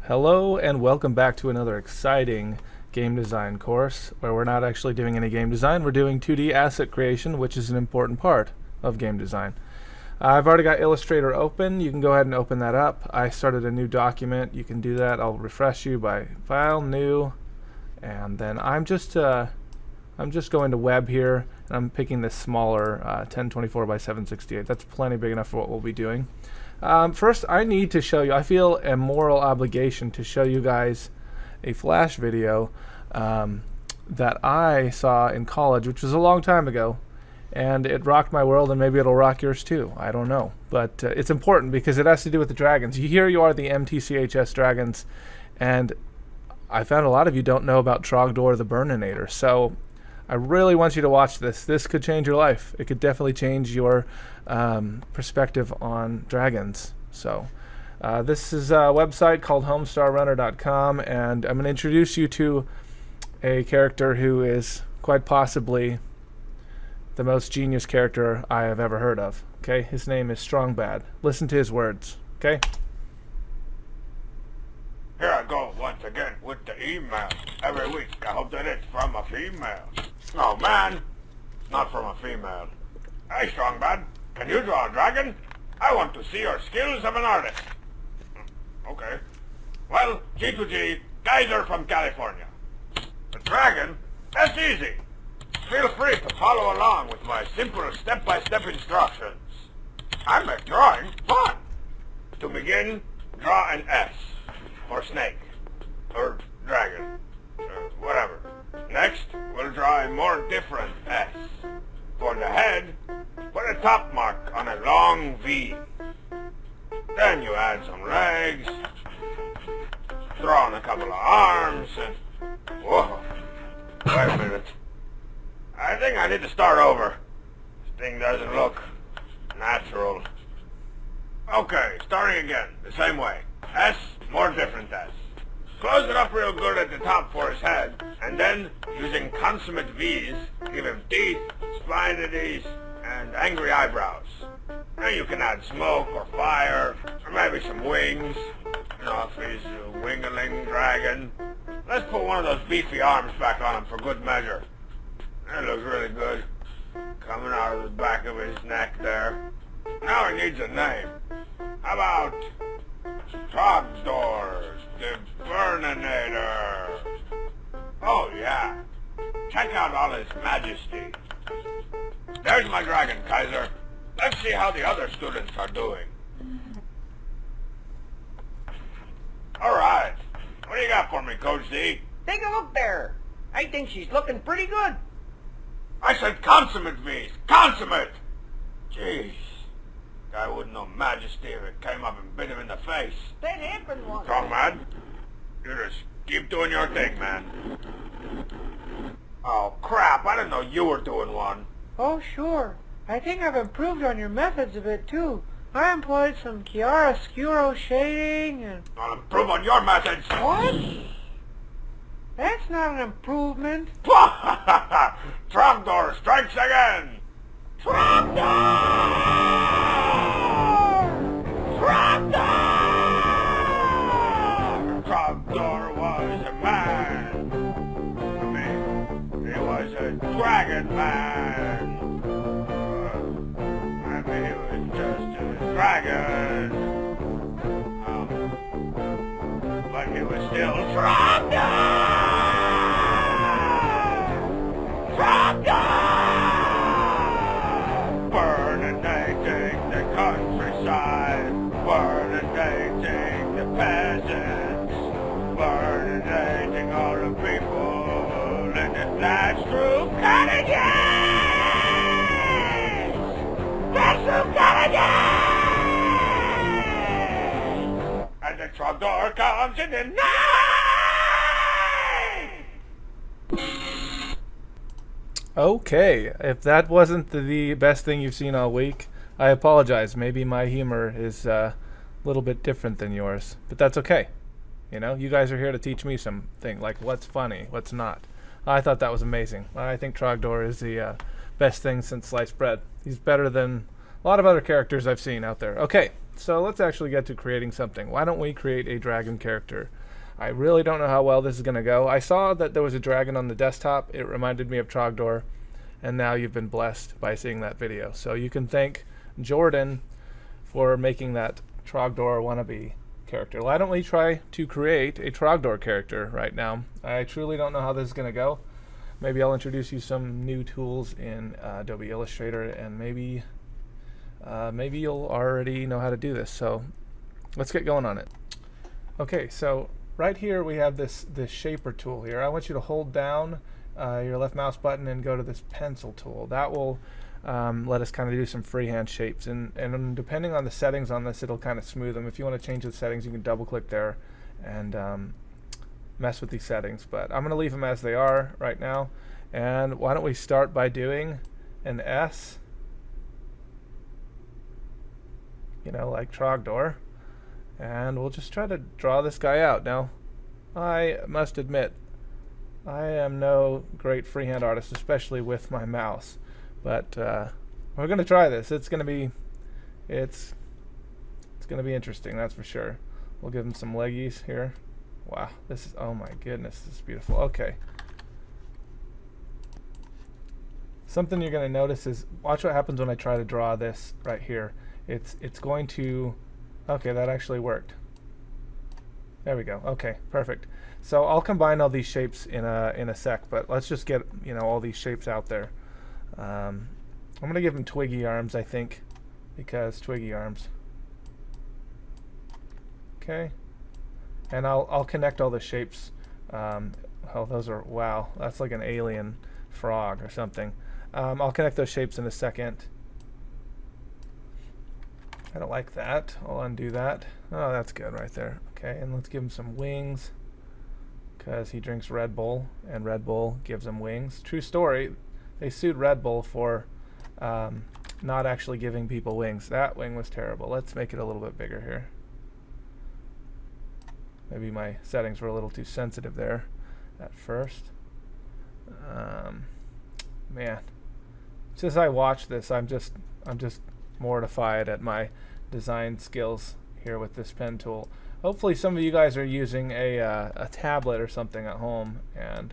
Hello and welcome back to another exciting game design course where we're not actually doing any game design, we're doing 2D asset creation, which is an important part of game design. I've already got Illustrator open. You can go ahead and open that up. I started a new document. You can do that. I'll refresh you by File, New, and then I'm just going to Web here, and I'm picking this smaller 1024 by 768. That's plenty big enough for what we'll be doing. First, I need to show you, I feel a moral obligation to show you guys a Flash video that I saw in college, which was a long time ago, and it rocked my world, and maybe it'll rock yours too. I don't know. But it's important because it has to do with the dragons. Here you are, the MTCHS dragons, and I found a lot of you don't know about Trogdor the Burninator. So I really want you to watch this. This could change your life. It could definitely change your perspective on dragons. So this is a website called homestarrunner.com, and I'm going to introduce you to a character who is quite possibly the most genius character I have ever heard of. Okay, his name is Strongbad. Listen to his words. Okay. Here I go once again with the email. Every week I hope that it's from a female. Oh man, not from a female. Hey Strongbad, can you draw a dragon? I want to see your skills of an artist. Okay. Well, G2G, Geyser from California. The dragon? That's easy. Feel free to follow along with my simple step-by-step instructions. I make drawing fun. To begin, draw an S. Or snake. Or dragon. Whatever. Next, we'll draw a more different S. For the head, put a top mark on a long V. Then you add some legs, throw on a couple of arms, and... Whoa. Wait a minute. I think I need to start over. This thing doesn't look natural. Okay, starting again, the same way. S, more different S. Close it up real good at the top for his head, and then, using consummate V's, give him teeth, spinities, and angry eyebrows. Then you can add smoke or fire, or maybe some wings. You know, if he's a wingaling dragon. Let's put one of those beefy arms back on him for good measure. That looks really good. Coming out of the back of his neck there. Now he needs a name. How about Trogdor the Burninator? Oh yeah. Check out all his majesty. There's my dragon, Kaiser. Let's see how the other students are doing. Alright. What do you got for me, Coach Z? Take a look there. I think she's looking pretty good. I said consummate, V's. Consummate! Jeez. Guy wouldn't know majesty if it came up and bit him in the face. That happened once. Strongman, you just keep doing your thing, man. Oh, crap. I didn't know you were doing one. Oh, sure. I think I've improved on your methods a bit, too. I employed some chiaroscuro shading and... I'll improve on your methods. What? That's not an improvement. Trogdor strikes again. Trogdor! Trogdor! Trogdor was a man. I mean, he was a dragon man. Maybe he was just a dragon. But he was still Trogdor! Burninating the countryside, burninating the peasants, burninating all the people in the thatch-roof cottages! Thatch-roof cottages! And the Trogdor comes in the night! Okay, if that wasn't the best thing you've seen all week, I apologize. Maybe my humor is a little bit different than yours, but that's okay. You know, you guys are here to teach me something, like what's funny, what's not. I thought that was amazing. I think Trogdor is the best thing since sliced bread. He's better than a lot of other characters I've seen out there. Okay, So let's actually get to creating something. Why don't we create a dragon character? I really don't know how well this is going to go. I saw that there was a dragon on the desktop. It reminded me of Trogdor, and now you've been blessed by seeing that video. So you can thank Jordan for making that Trogdor wannabe character. Why don't we try to create a Trogdor character right now? I truly don't know how this is going to go. Maybe I'll introduce you some new tools in Adobe Illustrator, and maybe you'll already know how to do this. So let's get going on it. Okay, so right here we have this shaper tool here. I want you to hold down your left mouse button and go to this pencil tool. That will let us kind of do some freehand shapes, and depending on the settings on this, it'll kind of smooth them. If you want to change the settings, you can double click there and mess with these settings, but I'm going to leave them as they are right now. And why don't we start by doing an S, like Trogdor, and we'll just try to draw this guy out. Now, I must admit, I am no great freehand artist, especially with my mouse, but we're going to try this. It's going to be interesting, that's for sure. We'll give him some leggies here. Wow, this is, oh my goodness, this is beautiful. Okay. Something you're going to notice is, watch what happens when I try to draw this right here. It's going to, okay, that actually worked. There we go. Okay, perfect. So I'll combine all these shapes in a sec, but let's just get all these shapes out there. I'm going to give him twiggy arms, I think, because twiggy arms. Okay. And I'll connect all the shapes. Oh, those are, wow, that's like an alien frog or something. I'll connect those shapes in a second. I don't like that. I'll undo that. Oh, that's good right there. Okay, and let's give him some wings, because he drinks Red Bull, and Red Bull gives him wings. True story. They sued Red Bull for not actually giving people wings. That wing was terrible. Let's make it a little bit bigger here. Maybe my settings were a little too sensitive there at first. Man, since I watched this, I'm just mortified at my design skills here with this pen tool. Hopefully some of you guys are using a tablet or something at home, and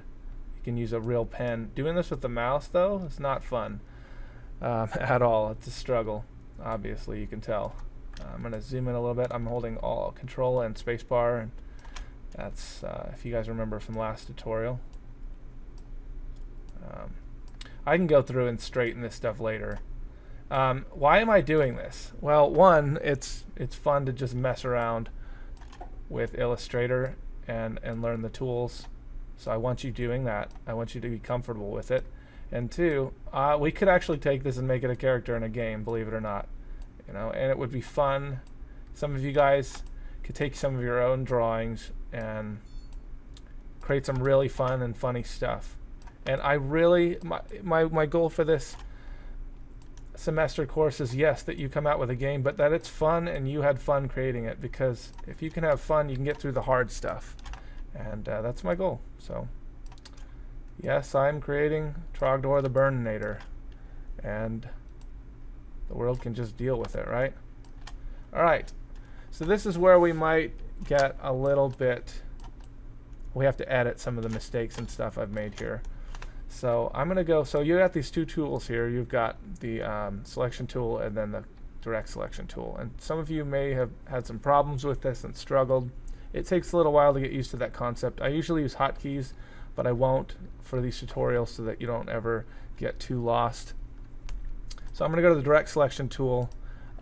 you can use a real pen. Doing this with the mouse, though, is not fun at all. It's a struggle, obviously, you can tell. I'm going to zoom in a little bit. I'm holding all Control and Spacebar, and that's if you guys remember from last tutorial. I can go through and straighten this stuff later. Why am I doing this? Well, one, it's fun to just mess around with Illustrator and learn the tools. So I want you doing that. I want you to be comfortable with it. And two, we could actually take this and make it a character in a game, believe it or not. And it would be fun. Some of you guys could take some of your own drawings and create some really fun and funny stuff. And I really, my goal for this semester course is, yes, that you come out with a game, but that it's fun and you had fun creating it, because if you can have fun, you can get through the hard stuff. And that's my goal. So yes, I'm creating Trogdor the Burninator, and the world can just deal with it, right? Alright, so this is where we might get a little bit, we have to edit some of the mistakes and stuff I've made here. So I'm going to go, so you got these two tools here. You've got the selection tool and then the direct selection tool. And some of you may have had some problems with this and struggled. It takes a little while to get used to that concept. I usually use hotkeys, but I won't for these tutorials so that you don't ever get too lost. So I'm going to go to the direct selection tool,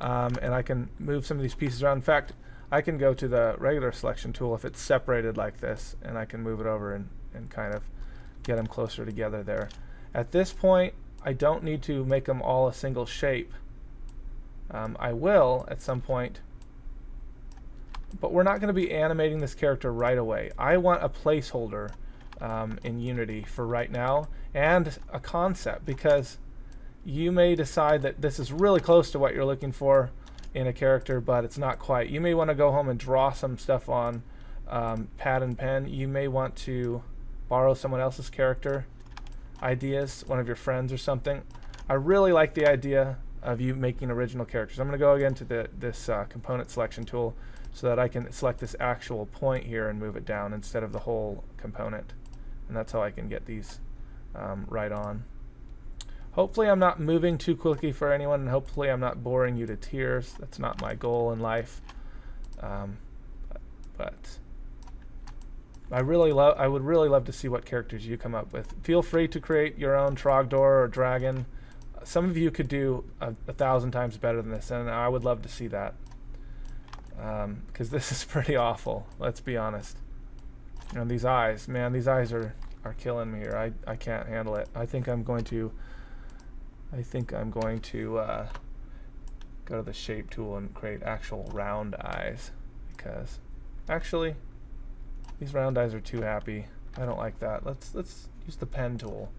and I can move some of these pieces around. In fact, I can go to the regular selection tool if it's separated like this, and I can move it over and kind of get them closer together there. At this point, I don't need to make them all a single shape. I will at some point, but we're not going to be animating this character right away. I want a placeholder in Unity for right now, and a concept, because you may decide that this is really close to what you're looking for in a character, but it's not quite. You may want to go home and draw some stuff on pad and pen. You may want to borrow someone else's character ideas, one of your friends or something. I really like the idea of you making original characters. I'm going to go again to this component selection tool so that I can select this actual point here and move it down instead of the whole component. And that's how I can get these right on. Hopefully I'm not moving too quickly for anyone, and hopefully I'm not boring you to tears. That's not my goal in life. But I would really love to see what characters you come up with. Feel free to create your own Trogdor or dragon. Some of you could do 1,000 times better than this, and I would love to see that. Because this is pretty awful, let's be honest. And these eyes, man, these eyes are killing me here. I can't handle it. I think I'm going to go to the shape tool and create actual round eyes, because actually these round eyes are too happy. I don't like that. Let's use the pen tool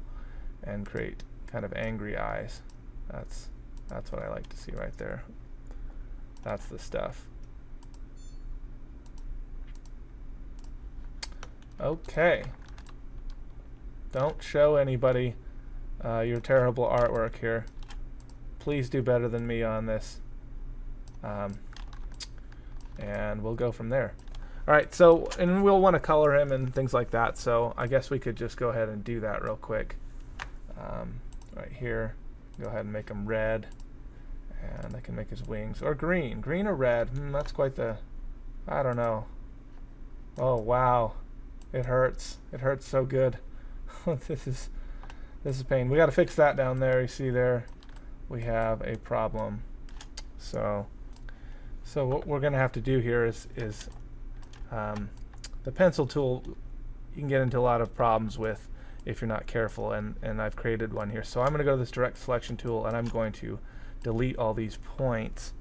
and create kind of angry eyes. That's what I like to see right there. That's the stuff. Okay. Don't show anybody your terrible artwork here. Please do better than me on this. And we'll go from there. Alright, so, and we'll want to color him and things like that, so I guess we could just go ahead and do that real quick. Right here, go ahead and make him red. And I can make his wings, or green. Green or red, that's quite the, I don't know. Oh, wow. It hurts. It hurts so good. This is pain. We got to fix that down there. You see there, we have a problem. So what we're going to have to do here is the pencil tool. You can get into a lot of problems with if you're not careful, and I've created one here. So I'm going to go to this direct selection tool, and I'm going to delete all these points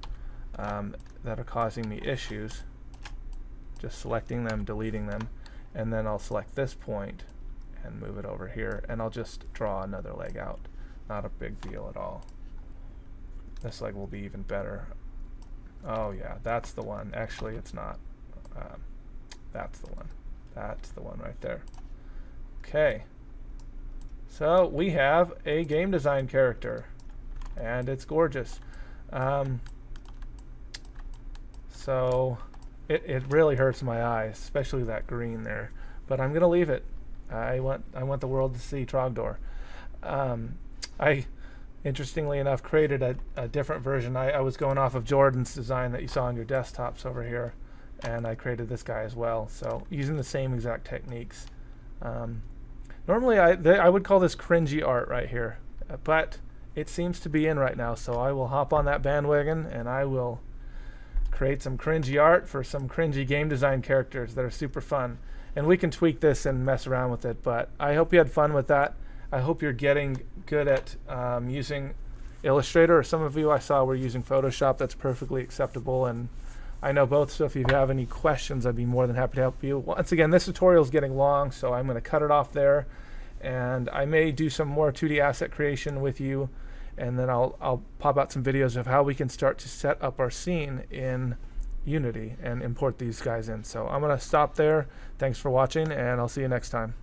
that are causing me issues. Just selecting them, deleting them, and then I'll select this point and move it over here, and I'll just draw another leg out. Not a big deal at all. This leg will be even better. Oh yeah, that's the one. Actually, it's not. That's the one. That's the one right there. Okay. So we have a game design character, and it's gorgeous. So it really hurts my eyes, especially that green there. But I'm gonna leave it. I want the world to see Trogdor. I, interestingly enough, created a different version. I was going off of Jordan's design that you saw on your desktops over here, and I created this guy as well. So using the same exact techniques. Normally I would call this cringy art right here, but it seems to be in right now. So I will hop on that bandwagon, and I will create some cringy art for some cringy game design characters that are super fun. And we can tweak this and mess around with it, but I hope you had fun with that. I hope you're getting good at using Illustrator, or some of you I saw were using Photoshop. That's perfectly acceptable, and I know both, so if you have any questions, I'd be more than happy to help you. Once again, this tutorial is getting long, so I'm going to cut it off there, and I may do some more 2D asset creation with you, and then I'll pop out some videos of how we can start to set up our scene in Unity and import these guys in. So I'm going to stop there. Thanks for watching, and I'll see you next time.